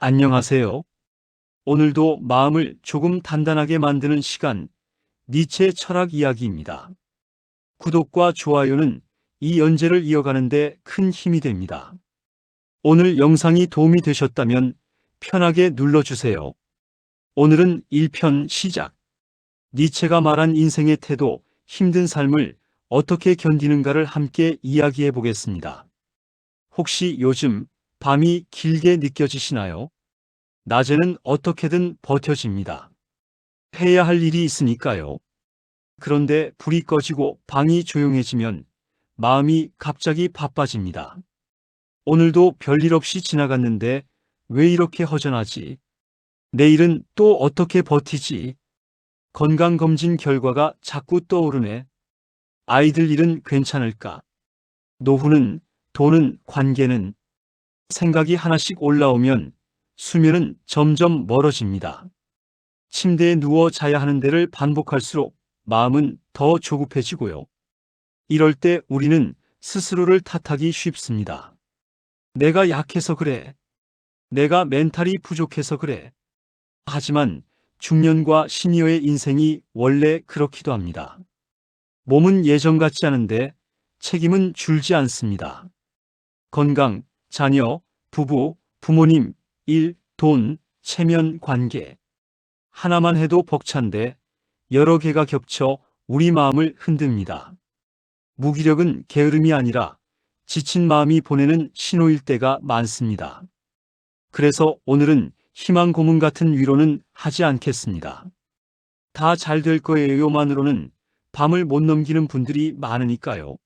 안녕하세요. 오늘도 마음을 조금 단단하게 만드는 시간, 니체 철학 이야기입니다. 구독과 좋아요는 이 연재를 이어가는데 큰 힘이 됩니다. 오늘 영상이 도움이 되셨다면 편하게 눌러주세요. 오늘은 1편 시작. 니체가 말한 인생의 태도, 힘든 삶을 어떻게 견디는가를 함께 이야기해 보겠습니다. 혹시 요즘 밤이 길게 느껴지시나요? 낮에는 어떻게든 버텨집니다. 해야 할 일이 있으니까요. 그런데 불이 꺼지고 방이 조용해지면 마음이 갑자기 바빠집니다. 오늘도 별일 없이 지나갔는데 왜 이렇게 허전하지? 내일은 또 어떻게 버티지? 건강검진 결과가 자꾸 떠오르네. 아이들 일은 괜찮을까? 노후는, 돈은, 관계는 생각이 하나씩 올라오면 수면은 점점 멀어집니다. 침대에 누워 자야 하는 데를 반복할수록 마음은 더 조급해지고요. 이럴 때 우리는 스스로를 탓하기 쉽습니다. 내가 약해서 그래. 내가 멘탈이 부족해서 그래. 하지만 중년과 시니어의 인생이 원래 그렇기도 합니다. 몸은 예전 같지 않은데 책임은 줄지 않습니다. 건강, 자녀, 부부, 부모님, 일, 돈, 체면, 관계. 하나만 해도 벅찬데 여러 개가 겹쳐 우리 마음을 흔듭니다. 무기력은 게으름이 아니라 지친 마음이 보내는 신호일 때가 많습니다. 그래서 오늘은 희망 고문 같은 위로는 하지 않겠습니다. 다 잘 될 거예요만으로는 밤을 못 넘기는 분들이 많으니까요.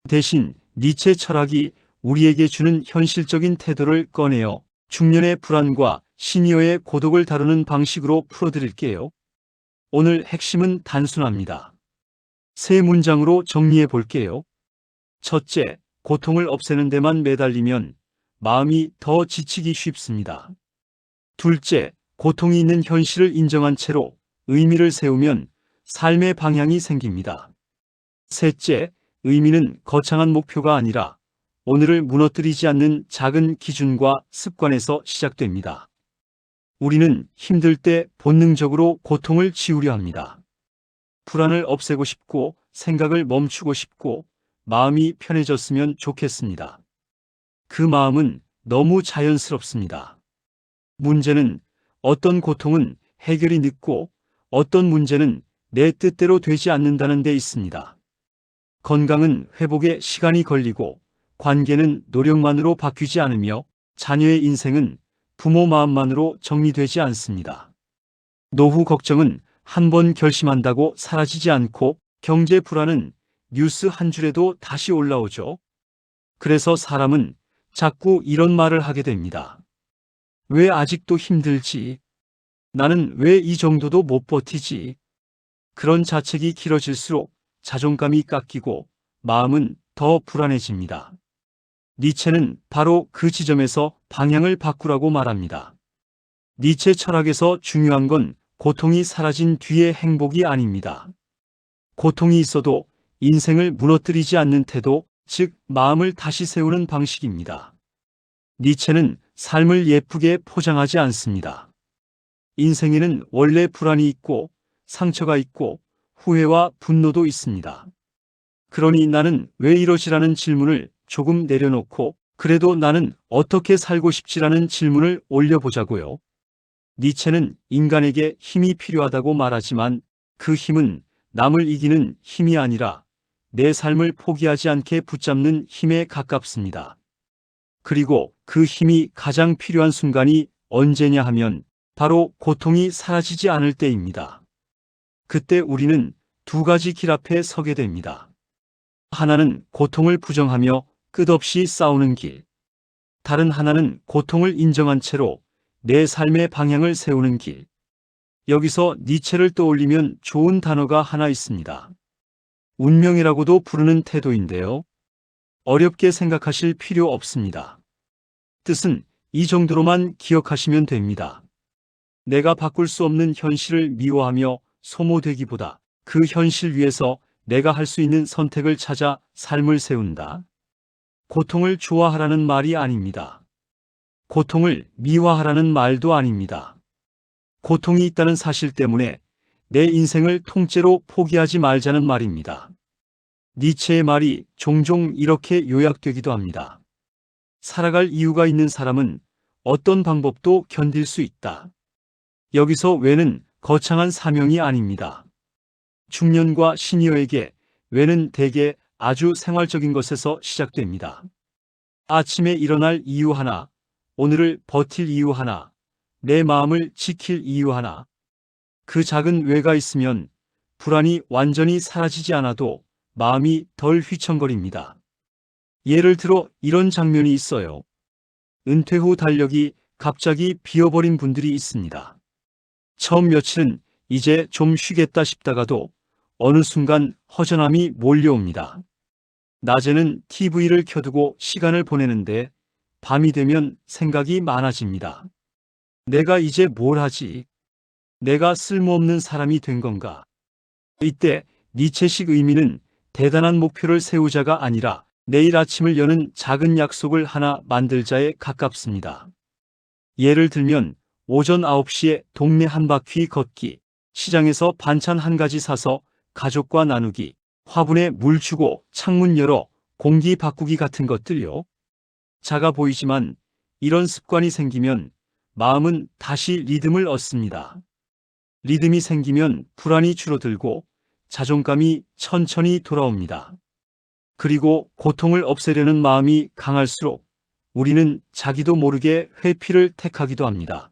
대신 니체 철학이 우리에게 주는 현실적인 태도를 꺼내어 중년의 불안과 시니어의 고독을 다루는 방식으로 풀어드릴게요. 오늘 핵심은 단순합니다. 세 문장으로 정리해 볼게요. 첫째, 고통을 없애는 데만 매달리면 마음이 더 지치기 쉽습니다. 둘째, 고통이 있는 현실을 인정한 채로 의미를 세우면 삶의 방향이 생깁니다. 셋째, 의미는 거창한 목표가 아니라 오늘을 무너뜨리지 않는 작은 기준과 습관에서 시작됩니다. 우리는 힘들 때 본능적으로 고통을 지우려 합니다. 불안을 없애고 싶고 생각을 멈추고 싶고 마음이 편해졌으면 좋겠습니다. 그 마음은 너무 자연스럽습니다. 문제는 어떤 고통은 해결이 늦고 어떤 문제는 내 뜻대로 되지 않는다는 데 있습니다. 건강은 회복에 시간이 걸리고 관계는 노력만으로 바뀌지 않으며 자녀의 인생은 부모 마음만으로 정리되지 않습니다. 노후 걱정은 한 번 결심한다고 사라지지 않고 경제 불안은 뉴스 한 줄에도 다시 올라오죠. 그래서 사람은 자꾸 이런 말을 하게 됩니다. 왜 아직도 힘들지? 나는 왜 이 정도도 못 버티지? 그런 자책이 길어질수록 자존감이 깎이고 마음은 더 불안해집니다. 니체는 바로 그 지점에서 방향을 바꾸라고 말합니다. 니체 철학에서 중요한 건 고통이 사라진 뒤의 행복이 아닙니다. 고통이 있어도 인생을 무너뜨리지 않는 태도, 즉 마음을 다시 세우는 방식입니다. 니체는 삶을 예쁘게 포장하지 않습니다. 인생에는 원래 불안이 있고 상처가 있고 후회와 분노도 있습니다. 그러니 나는 왜 이러지라는 질문을 조금 내려놓고 그래도 나는 어떻게 살고 싶지라는 질문을 올려보자고요. 니체는 인간에게 힘이 필요하다고 말하지만 그 힘은 남을 이기는 힘이 아니라 내 삶을 포기하지 않게 붙잡는 힘에 가깝습니다. 그리고 그 힘이 가장 필요한 순간이 언제냐 하면 바로 고통이 사라지지 않을 때입니다. 그때 우리는 두 가지 길 앞에 서게 됩니다. 하나는 고통을 부정하며 끝없이 싸우는 길. 다른 하나는 고통을 인정한 채로 내 삶의 방향을 세우는 길. 여기서 니체를 떠올리면 좋은 단어가 하나 있습니다. 운명이라고도 부르는 태도인데요. 어렵게 생각하실 필요 없습니다. 뜻은 이 정도로만 기억하시면 됩니다. 내가 바꿀 수 없는 현실을 미워하며 소모되기보다 그 현실 위에서 내가 할 수 있는 선택을 찾아 삶을 세운다. 고통을 좋아하라는 말이 아닙니다. 고통을 미화하라는 말도 아닙니다. 고통이 있다는 사실 때문에 내 인생을 통째로 포기하지 말자는 말입니다. 니체의 말이 종종 이렇게 요약되기도 합니다. 살아갈 이유가 있는 사람은 어떤 방법도 견딜 수 있다. 여기서 왜는 거창한 사명이 아닙니다. 중년과 시니어에게 왜는 대개 아주 생활적인 것에서 시작됩니다. 아침에 일어날 이유 하나, 오늘을 버틸 이유 하나, 내 마음을 지킬 이유 하나. 그 작은 왜가 있으면 불안이 완전히 사라지지 않아도 마음이 덜 휘청거립니다. 예를 들어 이런 장면이 있어요. 은퇴 후 달력이 갑자기 비어버린 분들이 있습니다. 처음 며칠은 이제 좀 쉬겠다 싶다가도 어느 순간 허전함이 몰려옵니다. 낮에는 TV를 켜두고 시간을 보내는데 밤이 되면 생각이 많아집니다. 내가 이제 뭘 하지? 내가 쓸모없는 사람이 된 건가? 이때 니체식 의미는 대단한 목표를 세우자가 아니라 내일 아침을 여는 작은 약속을 하나 만들자에 가깝습니다. 예를 들면 오전 9시에 동네 한 바퀴 걷기, 시장에서 반찬 한 가지 사서 가족과 나누기, 화분에 물 주고 창문 열어 공기 바꾸기 같은 것들요. 작아 보이지만 이런 습관이 생기면 마음은 다시 리듬을 얻습니다. 리듬이 생기면 불안이 줄어들고 자존감이 천천히 돌아옵니다. 그리고 고통을 없애려는 마음이 강할수록 우리는 자기도 모르게 회피를 택하기도 합니다.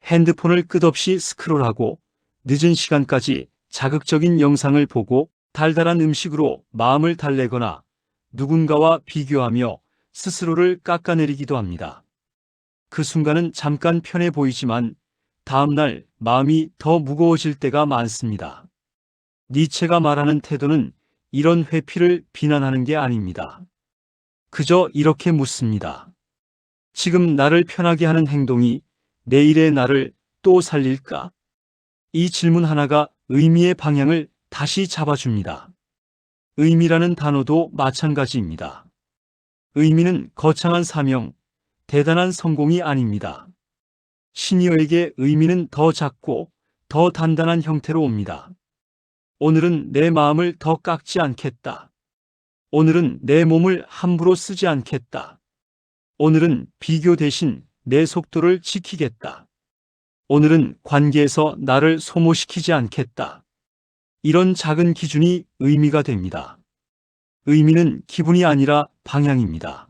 핸드폰을 끝없이 스크롤하고 늦은 시간까지 자극적인 영상을 보고 달달한 음식으로 마음을 달래거나 누군가와 비교하며 스스로를 깎아내리기도 합니다. 그 순간은 잠깐 편해 보이지만 다음날 마음이 더 무거워질 때가 많습니다. 니체가 말하는 태도는 이런 회피를 비난하는 게 아닙니다. 그저 이렇게 묻습니다. 지금 나를 편하게 하는 행동이 내일의 나를 또 살릴까? 이 질문 하나가 의미의 방향을 다시 잡아줍니다. 의미라는 단어도 마찬가지입니다. 의미는 거창한 사명, 대단한 성공이 아닙니다. 시니어에게 의미는 더 작고 더 단단한 형태로 옵니다. 오늘은 내 마음을 더 깎지 않겠다. 오늘은 내 몸을 함부로 쓰지 않겠다. 오늘은 비교 대신 내 속도를 지키겠다. 오늘은 관계에서 나를 소모시키지 않겠다. 이런 작은 기준이 의미가 됩니다. 의미는 기분이 아니라 방향입니다.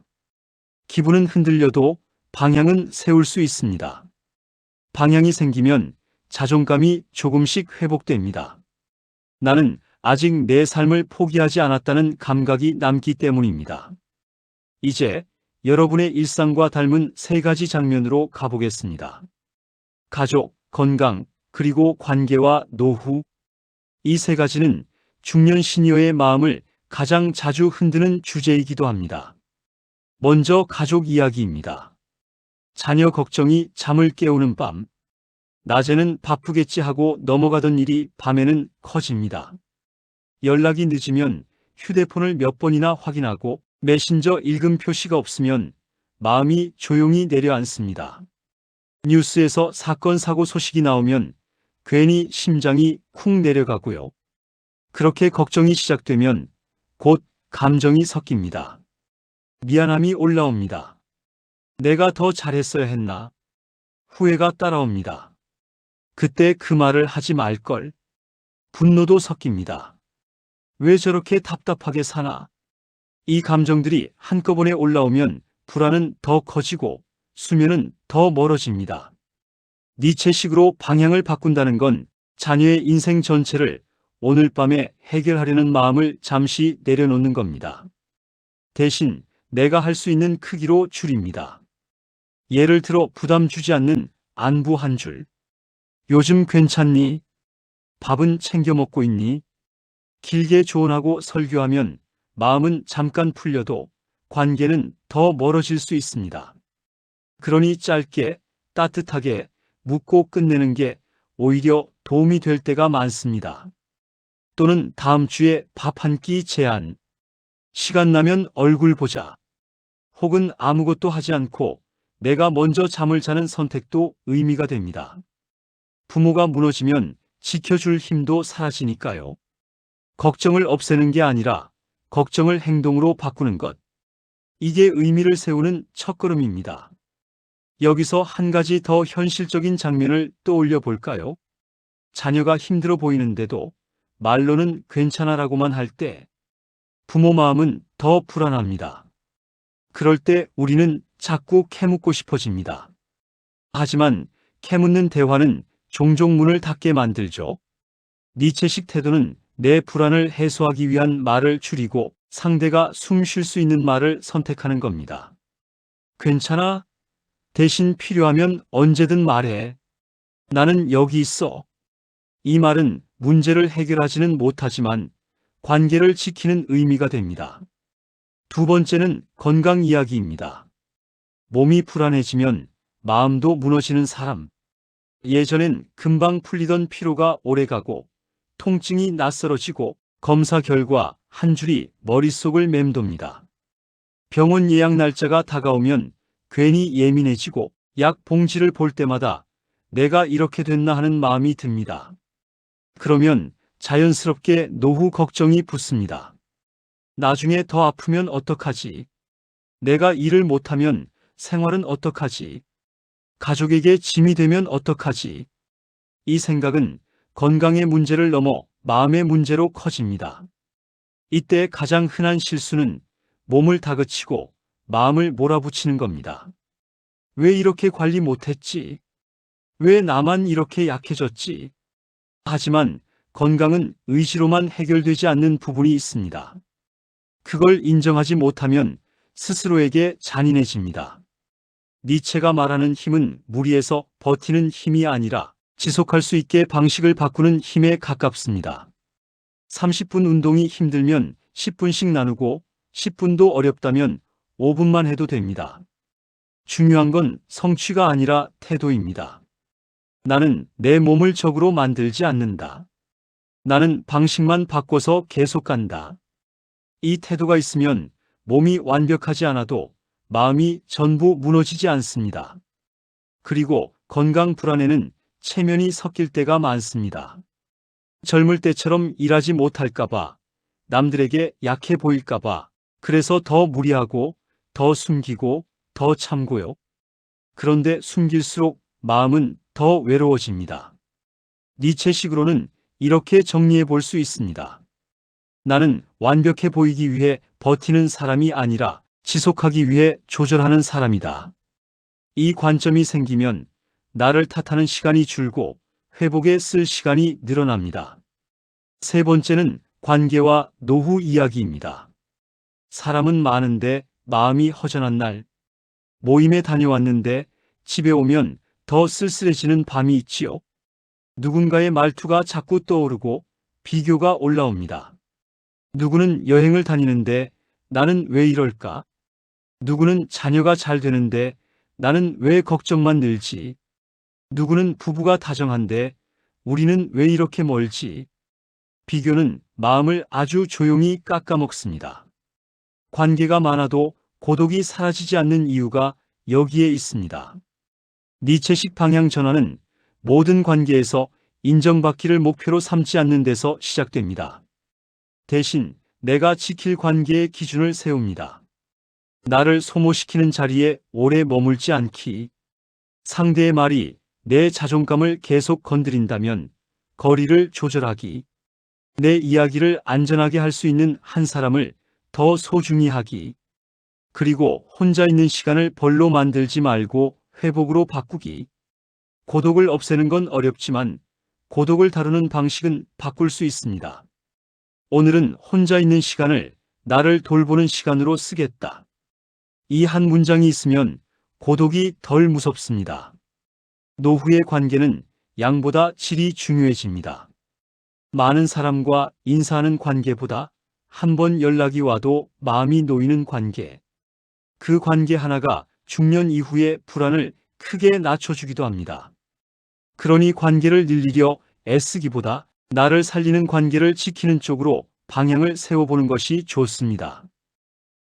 기분은 흔들려도 방향은 세울 수 있습니다. 방향이 생기면 자존감이 조금씩 회복됩니다. 나는 아직 내 삶을 포기하지 않았다는 감각이 남기 때문입니다. 이제 여러분의 일상과 닮은 세 가지 장면으로 가보겠습니다. 가족, 건강, 그리고 관계와 노후. 이 세 가지는 중년 시니어의 마음을 가장 자주 흔드는 주제이기도 합니다. 먼저 가족 이야기입니다. 자녀 걱정이 잠을 깨우는 밤. 낮에는 바쁘겠지 하고 넘어가던 일이 밤에는 커집니다. 연락이 늦으면 휴대폰을 몇 번이나 확인하고 메신저 읽음 표시가 없으면 마음이 조용히 내려앉습니다. 뉴스에서 사건 사고 소식이 나오면 괜히 심장이 쿵 내려가고요. 그렇게 걱정이 시작되면 곧 감정이 섞입니다. 미안함이 올라옵니다. 내가 더 잘했어야 했나? 후회가 따라옵니다. 그때 그 말을 하지 말걸. 분노도 섞입니다. 왜 저렇게 답답하게 사나? 이 감정들이 한꺼번에 올라오면 불안은 더 커지고 수면은 더 멀어집니다. 니체식으로 방향을 바꾼다는 건 자녀의 인생 전체를 오늘 밤에 해결하려는 마음을 잠시 내려놓는 겁니다. 대신 내가 할 수 있는 크기로 줄입니다. 예를 들어 부담 주지 않는 안부 한 줄. 요즘 괜찮니? 밥은 챙겨 먹고 있니? 길게 조언하고 설교하면 마음은 잠깐 풀려도 관계는 더 멀어질 수 있습니다. 그러니 짧게 따뜻하게 묻고 끝내는 게 오히려 도움이 될 때가 많습니다. 또는 다음 주에 밥 한 끼 제안. 시간 나면 얼굴 보자. 혹은 아무것도 하지 않고 내가 먼저 잠을 자는 선택도 의미가 됩니다. 부모가 무너지면 지켜줄 힘도 사라지니까요. 걱정을 없애는 게 아니라 걱정을 행동으로 바꾸는 것. 이게 의미를 세우는 첫걸음입니다. 여기서 한 가지 더 현실적인 장면을 떠올려 볼까요? 자녀가 힘들어 보이는데도 말로는 괜찮아라고만 할 때 부모 마음은 더 불안합니다. 그럴 때 우리는 자꾸 캐묻고 싶어집니다. 하지만 캐묻는 대화는 종종 문을 닫게 만들죠. 니체식 태도는 내 불안을 해소하기 위한 말을 줄이고 상대가 숨 쉴 수 있는 말을 선택하는 겁니다. 괜찮아? 대신 필요하면 언제든 말해. 나는 여기 있어. 이 말은 문제를 해결하지는 못하지만 관계를 지키는 의미가 됩니다. 두 번째는 건강 이야기입니다. 몸이 불안해지면 마음도 무너지는 사람. 예전엔 금방 풀리던 피로가 오래가고 통증이 낯설어지고 검사 결과 한 줄이 머릿속을 맴돕니다. 병원 예약 날짜가 다가오면 괜히 예민해지고 약 봉지를 볼 때마다 내가 이렇게 됐나 하는 마음이 듭니다. 그러면 자연스럽게 노후 걱정이 붙습니다. 나중에 더 아프면 어떡하지? 내가 일을 못하면 생활은 어떡하지? 가족에게 짐이 되면 어떡하지? 이 생각은 건강의 문제를 넘어 마음의 문제로 커집니다. 이때 가장 흔한 실수는 몸을 다그치고 마음을 몰아붙이는 겁니다. 왜 이렇게 관리 못했지? 왜 나만 이렇게 약해졌지? 하지만 건강은 의지로만 해결되지 않는 부분이 있습니다. 그걸 인정하지 못하면 스스로에게 잔인해집니다. 니체가 말하는 힘은 무리해서 버티는 힘이 아니라 지속할 수 있게 방식을 바꾸는 힘에 가깝습니다. 30분 운동이 힘들면 10분씩 나누고 10분도 어렵다면 5분만 해도 됩니다. 중요한 건 성취가 아니라 태도입니다. 나는 내 몸을 적으로 만들지 않는다. 나는 방식만 바꿔서 계속 간다. 이 태도가 있으면 몸이 완벽하지 않아도 마음이 전부 무너지지 않습니다. 그리고 건강 불안에는 체면이 섞일 때가 많습니다. 젊을 때처럼 일하지 못할까봐, 남들에게 약해 보일까봐, 그래서 더 무리하고, 더 숨기고, 더 참고요. 그런데 숨길수록 마음은 더 외로워집니다. 니체식으로는 이렇게 정리해 볼 수 있습니다. 나는 완벽해 보이기 위해 버티는 사람이 아니라 지속하기 위해 조절하는 사람이다. 이 관점이 생기면 나를 탓하는 시간이 줄고 회복에 쓸 시간이 늘어납니다. 세 번째는 관계와 노후 이야기입니다. 사람은 많은데 마음이 허전한 날, 모임에 다녀왔는데 집에 오면 더 쓸쓸해지는 밤이 있지요. 누군가의 말투가 자꾸 떠오르고 비교가 올라옵니다. 누구는 여행을 다니는데 나는 왜 이럴까? 누구는 자녀가 잘 되는데 나는 왜 걱정만 늘지? 누구는 부부가 다정한데 우리는 왜 이렇게 멀지? 비교는 마음을 아주 조용히 깎아먹습니다. 관계가 많아도 고독이 사라지지 않는 이유가 여기에 있습니다. 니체식 방향 전환은 모든 관계에서 인정받기를 목표로 삼지 않는 데서 시작됩니다. 대신 내가 지킬 관계의 기준을 세웁니다. 나를 소모시키는 자리에 오래 머물지 않기. 상대의 말이 내 자존감을 계속 건드린다면 거리를 조절하기. 내 이야기를 안전하게 할 수 있는 한 사람을 더 소중히 하기. 그리고 혼자 있는 시간을 벌로 만들지 말고 회복으로 바꾸기. 고독을 없애는 건 어렵지만 고독을 다루는 방식은 바꿀 수 있습니다. 오늘은 혼자 있는 시간을 나를 돌보는 시간으로 쓰겠다. 이 한 문장이 있으면 고독이 덜 무섭습니다. 노후의 관계는 양보다 질이 중요해집니다. 많은 사람과 인사하는 관계보다 한 번 연락이 와도 마음이 놓이는 관계. 그 관계 하나가 중년 이후의 불안을 크게 낮춰주기도 합니다. 그러니 관계를 늘리려 애쓰기보다 나를 살리는 관계를 지키는 쪽으로 방향을 세워보는 것이 좋습니다.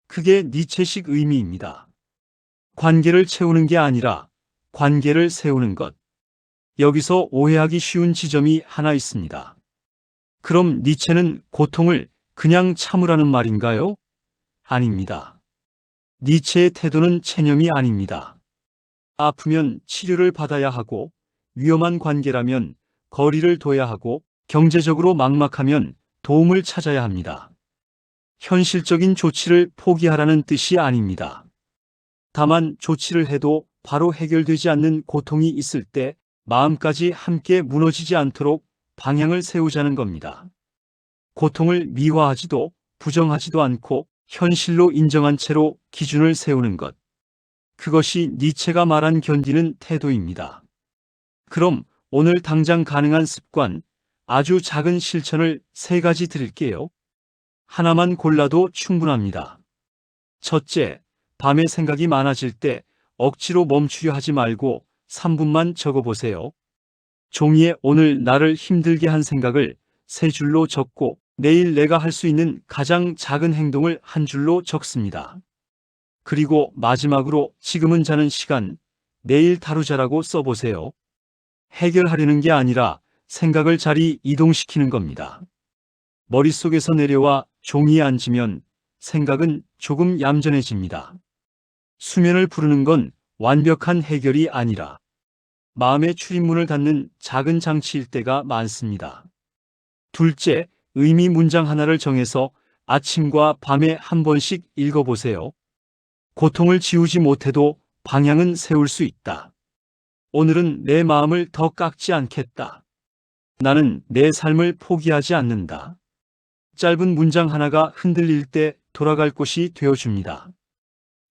그게 니체식 의미입니다. 관계를 채우는 게 아니라 관계를 세우는 것. 여기서 오해하기 쉬운 지점이 하나 있습니다. 그럼 니체는 고통을 그냥 참으라는 말인가요? 아닙니다. 니체의 태도는 체념이 아닙니다. 아프면 치료를 받아야 하고, 위험한 관계라면 거리를 둬야 하고, 경제적으로 막막하면 도움을 찾아야 합니다. 현실적인 조치를 포기하라는 뜻이 아닙니다. 다만 조치를 해도 바로 해결되지 않는 고통이 있을 때 마음까지 함께 무너지지 않도록 방향을 세우자는 겁니다. 고통을 미화하지도 부정하지도 않고 현실로 인정한 채로 기준을 세우는 것. 그것이 니체가 말한 견디는 태도입니다. 그럼 오늘 당장 가능한 습관, 아주 작은 실천을 3가지 드릴게요. 하나만 골라도 충분합니다. 첫째, 밤에 생각이 많아질 때 억지로 멈추려 하지 말고 3분만 적어보세요. 종이에 오늘 나를 힘들게 한 생각을 3줄로 적고 내일 내가 할 수 있는 가장 작은 행동을 1줄로 적습니다. 그리고 마지막으로 지금은 자는 시간, 내일 다루자라고 써보세요. 해결하려는 게 아니라 생각을 자리 이동시키는 겁니다. 머릿속에서 내려와 종이에 앉으면 생각은 조금 얌전해집니다. 수면을 부르는 건 완벽한 해결이 아니라 마음의 출입문을 닫는 작은 장치일 때가 많습니다. 둘째, 의미 문장 하나를 정해서 아침과 밤에 한 번씩 읽어보세요. 고통을 지우지 못해도 방향은 세울 수 있다. 오늘은 내 마음을 더 깎지 않겠다. 나는 내 삶을 포기하지 않는다. 짧은 문장 하나가 흔들릴 때 돌아갈 곳이 되어줍니다.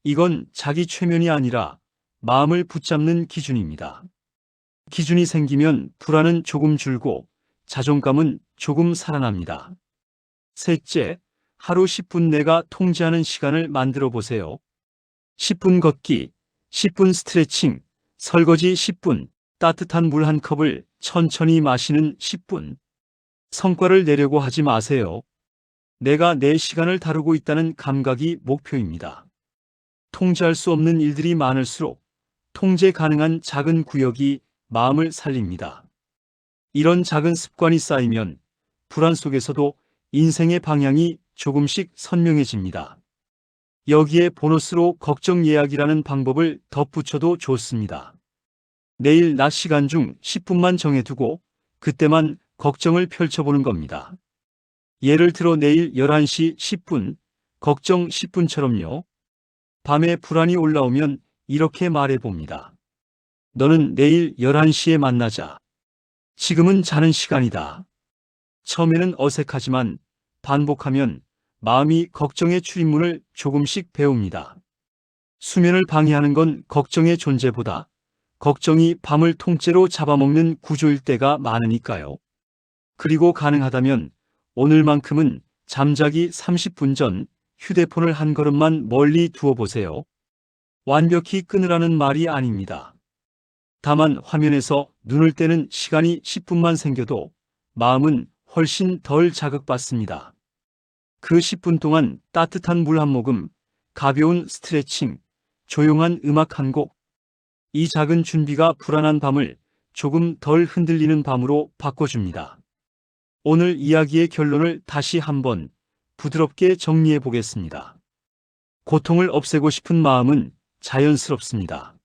이건 자기 최면이 아니라 마음을 붙잡는 기준입니다. 기준이 생기면 불안은 조금 줄고 자존감은 조금 살아납니다. 셋째, 하루 10분 내가 통제하는 시간을 만들어 보세요. 10분 걷기, 10분 스트레칭, 설거지 10분, 따뜻한 물 한 컵을 천천히 마시는 10분. 성과를 내려고 하지 마세요. 내가 내 시간을 다루고 있다는 감각이 목표입니다. 통제할 수 없는 일들이 많을수록 통제 가능한 작은 구역이 마음을 살립니다. 이런 작은 습관이 쌓이면 불안 속에서도 인생의 방향이 조금씩 선명해집니다. 여기에 보너스로 걱정 예약이라는 방법을 덧붙여도 좋습니다. 내일 낮 시간 중 10분만 정해두고 그때만 걱정을 펼쳐보는 겁니다. 예를 들어 내일 11시 10분, 걱정 10분처럼요. 밤에 불안이 올라오면 이렇게 말해봅니다. 너는 내일 11시에 만나자. 지금은 자는 시간이다. 처음에는 어색하지만 반복하면 마음이 걱정의 출입문을 조금씩 배웁니다. 수면을 방해하는 건 걱정의 존재보다 걱정이 밤을 통째로 잡아먹는 구조일 때가 많으니까요. 그리고 가능하다면 오늘만큼은 잠자기 30분 전 휴대폰을 한 걸음만 멀리 두어보세요. 완벽히 끊으라는 말이 아닙니다. 다만 화면에서 눈을 떼는 시간이 10분만 생겨도 마음은 훨씬 덜 자극받습니다. 그 10분 동안 따뜻한 물 한 모금, 가벼운 스트레칭, 조용한 음악 한 곡. 이 작은 준비가 불안한 밤을 조금 덜 흔들리는 밤으로 바꿔줍니다. 오늘 이야기의 결론을 다시 한번 부드럽게 정리해 보겠습니다. 고통을 없애고 싶은 마음은 자연스럽습니다.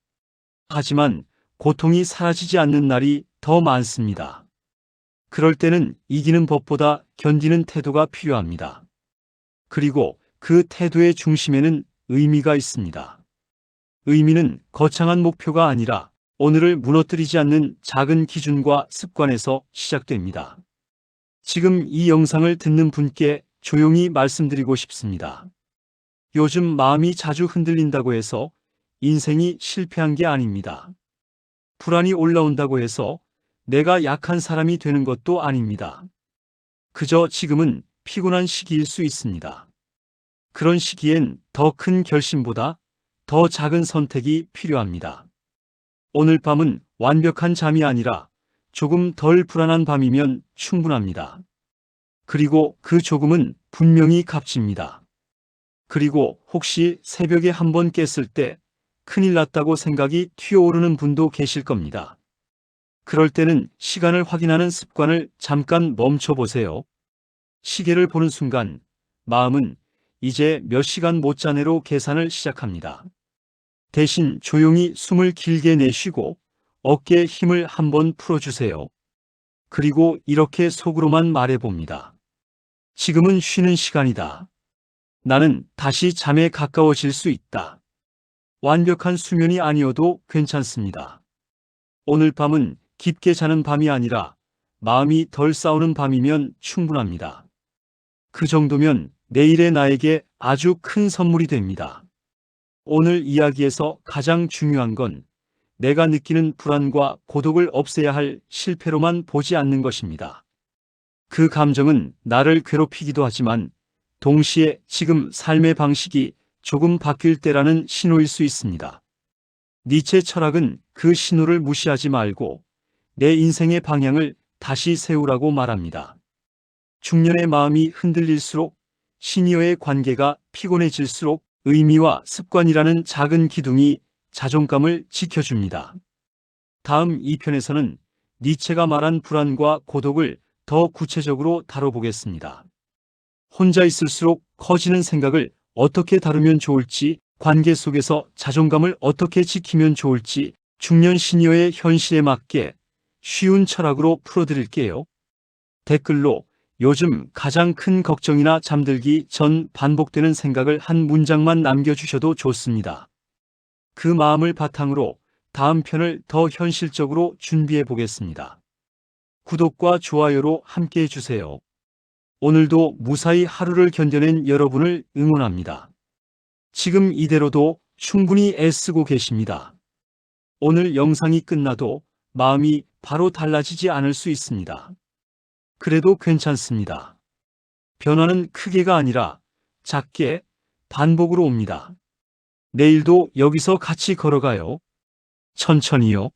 하지만 고통이 사라지지 않는 날이 더 많습니다. 그럴 때는 이기는 법보다 견디는 태도가 필요합니다. 그리고 그 태도의 중심에는 의미가 있습니다. 의미는 거창한 목표가 아니라 오늘을 무너뜨리지 않는 작은 기준과 습관에서 시작됩니다. 지금 이 영상을 듣는 분께 조용히 말씀드리고 싶습니다. 요즘 마음이 자주 흔들린다고 해서 인생이 실패한 게 아닙니다. 불안이 올라온다고 해서 내가 약한 사람이 되는 것도 아닙니다. 그저 지금은 피곤한 시기일 수 있습니다. 그런 시기엔 더 큰 결심보다 더 작은 선택이 필요합니다. 오늘 밤은 완벽한 잠이 아니라 조금 덜 불안한 밤이면 충분합니다. 그리고 그 조금은 분명히 값집니다. 그리고 혹시 새벽에 한번 깼을 때 큰일 났다고 생각이 튀어오르는 분도 계실 겁니다. 그럴 때는 시간을 확인하는 습관을 잠깐 멈춰보세요. 시계를 보는 순간 마음은 이제 몇 시간 못 자네로 계산을 시작합니다. 대신 조용히 숨을 길게 내쉬고 어깨에 힘을 한번 풀어주세요. 그리고 이렇게 속으로만 말해봅니다. 지금은 쉬는 시간이다. 나는 다시 잠에 가까워질 수 있다. 완벽한 수면이 아니어도 괜찮습니다. 오늘 밤은 깊게 자는 밤이 아니라 마음이 덜 싸우는 밤이면 충분합니다. 그 정도면 내일의 나에게 아주 큰 선물이 됩니다. 오늘 이야기에서 가장 중요한 건 내가 느끼는 불안과 고독을 없애야 할 실패로만 보지 않는 것입니다. 그 감정은 나를 괴롭히기도 하지만 동시에 지금 삶의 방식이 조금 바뀔 때라는 신호일 수 있습니다. 니체 철학은 그 신호를 무시하지 말고 내 인생의 방향을 다시 세우라고 말합니다. 중년의 마음이 흔들릴수록 시니어의 관계가 피곤해질수록 의미와 습관이라는 작은 기둥이 자존감을 지켜줍니다. 다음 2편에서는 니체가 말한 불안과 고독을 더 구체적으로 다뤄보겠습니다. 혼자 있을수록 커지는 생각을 어떻게 다루면 좋을지, 관계 속에서 자존감을 어떻게 지키면 좋을지 중년 시니어의 현실에 맞게 쉬운 철학으로 풀어드릴게요. 댓글로 요즘 가장 큰 걱정이나 잠들기 전 반복되는 생각을 한 문장만 남겨주셔도 좋습니다. 그 마음을 바탕으로 다음 편을 더 현실적으로 준비해 보겠습니다. 구독과 좋아요로 함께 해주세요. 오늘도 무사히 하루를 견뎌낸 여러분을 응원합니다. 지금 이대로도 충분히 애쓰고 계십니다. 오늘 영상이 끝나도 마음이 바로 달라지지 않을 수 있습니다. 그래도 괜찮습니다. 변화는 크게가 아니라 작게 반복으로 옵니다. 내일도 여기서 같이 걸어가요. 천천히요.